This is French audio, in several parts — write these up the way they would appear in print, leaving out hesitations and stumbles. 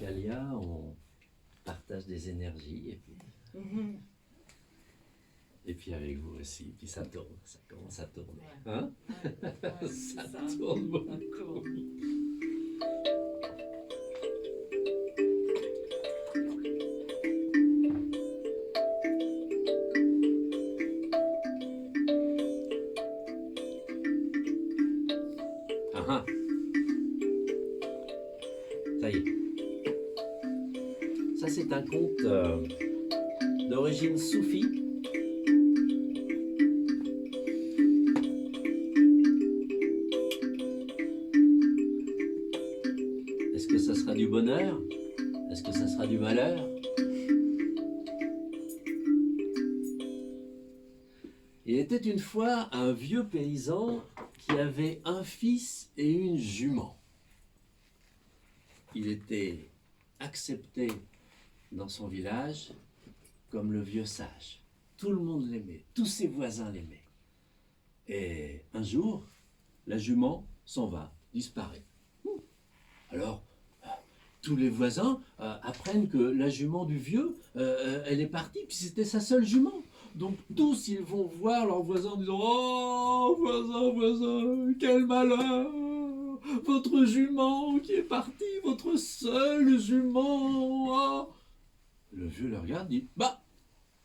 Calia, on partage des énergies et puis avec vous aussi, puis ça tourne, ça commence à tourner. Hein? Ça tourne beaucoup. Ah, ça y est. Ça, c'est un conte d'origine soufie. Est-ce que ça sera du bonheur? Est-ce que ça sera du malheur? Il était une fois un vieux paysan qui avait un fils et une jument. Il était accepté dans son village comme le vieux sage. Tout le monde l'aimait, tous ses voisins l'aimaient. Et un jour, la jument s'en va, disparaît. Alors, tous les voisins apprennent que la jument du vieux, elle est partie, puis c'était sa seule jument. Donc tous, ils vont voir leurs voisins en disant « Oh, voisin, quel malheur! Votre jument qui est partie, votre seule jument! Oh. » Le vieux le regarde et dit « Bah,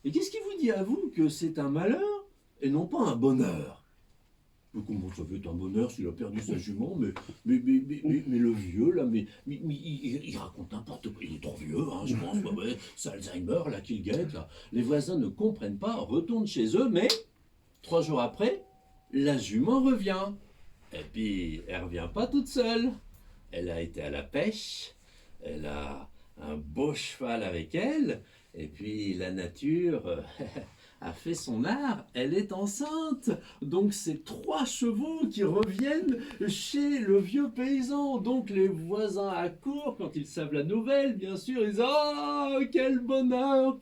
et qu'est-ce qui vous dit à vous que c'est un malheur et non pas un bonheur ?» Comment ça peut être un bonheur s'il a perdu sa jument, mais le vieux, là, il raconte n'importe quoi. Il est trop vieux, hein, je pense, ouais, c'est Alzheimer, là, qu'il guette, là. Les voisins ne comprennent pas, retournent chez eux, mais 3 jours après, la jument revient. Et puis, elle revient pas toute seule. Elle a été à la pêche, elle a un beau cheval avec elle, et puis la nature... a fait son art, elle est enceinte. Donc c'est 3 chevaux qui reviennent chez le vieux paysan. Donc les voisins accourent, quand ils savent la nouvelle, bien sûr, ils disent « Ah, quel bonheur,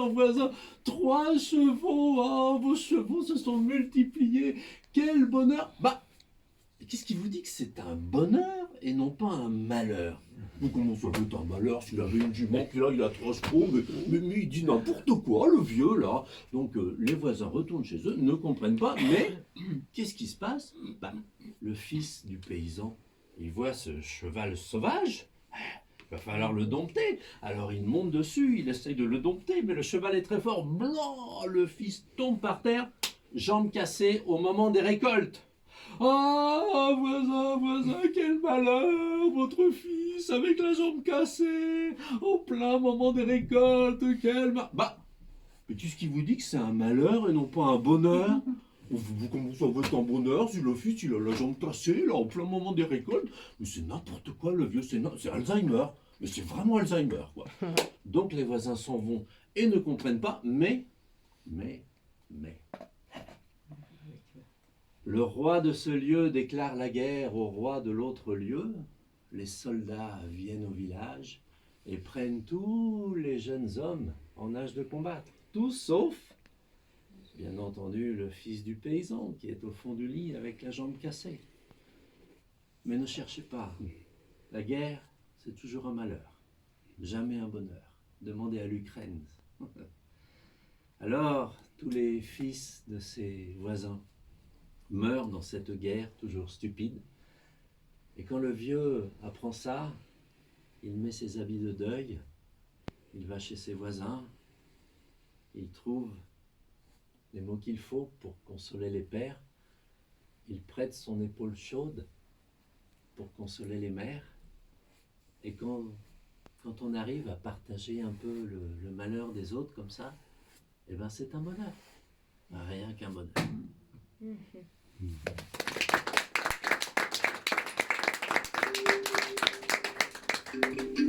voisin, 3 chevaux, oh, vos chevaux se sont multipliés, quel bonheur !» Bah, qu'est-ce qui vous dit que c'est un bonheur et non pas un malheur? Mais comment ça peut être un malheur s'il avait une jument, puis là il a 3 chevaux, mais il dit n'importe quoi, le vieux là. Donc les voisins retournent chez eux, ne comprennent pas, mais qu'est-ce qui se passe? Bah, le fils du paysan, il voit ce cheval sauvage, il va falloir le dompter. Alors il monte dessus, il essaye de le dompter, mais le cheval est très fort. Blanc, le fils tombe par terre, jambe cassée au moment des récoltes. Ah, voisin, quel malheur, votre fils avec la jambe cassée, au plein moment des récoltes, quel malheur. Bah, mais qu'est-ce qui vous dit que c'est un malheur et non pas un bonheur? Comment ça va être un bonheur si le fils il a la jambe cassée, là, au plein moment des récoltes? Mais c'est n'importe quoi, le vieux, c'est Alzheimer. Mais c'est vraiment Alzheimer, quoi. Donc les voisins s'en vont et ne comprennent pas, mais... Le roi de ce lieu déclare la guerre au roi de l'autre lieu. Les soldats viennent au village et prennent tous les jeunes hommes en âge de combattre. Tous sauf, bien entendu, le fils du paysan qui est au fond du lit avec la jambe cassée. Mais ne cherchez pas. La guerre, c'est toujours un malheur, jamais un bonheur. Demandez à l'Ukraine. Alors, tous les fils de ses voisins meurt dans cette guerre toujours stupide. Et quand le vieux apprend ça, il met ses habits de deuil, il va chez ses voisins, il trouve les mots qu'il faut pour consoler les pères, il prête son épaule chaude pour consoler les mères, et quand on arrive à partager un peu le malheur des autres comme ça, eh ben c'est un bonheur, rien qu'un bonheur. Thank you.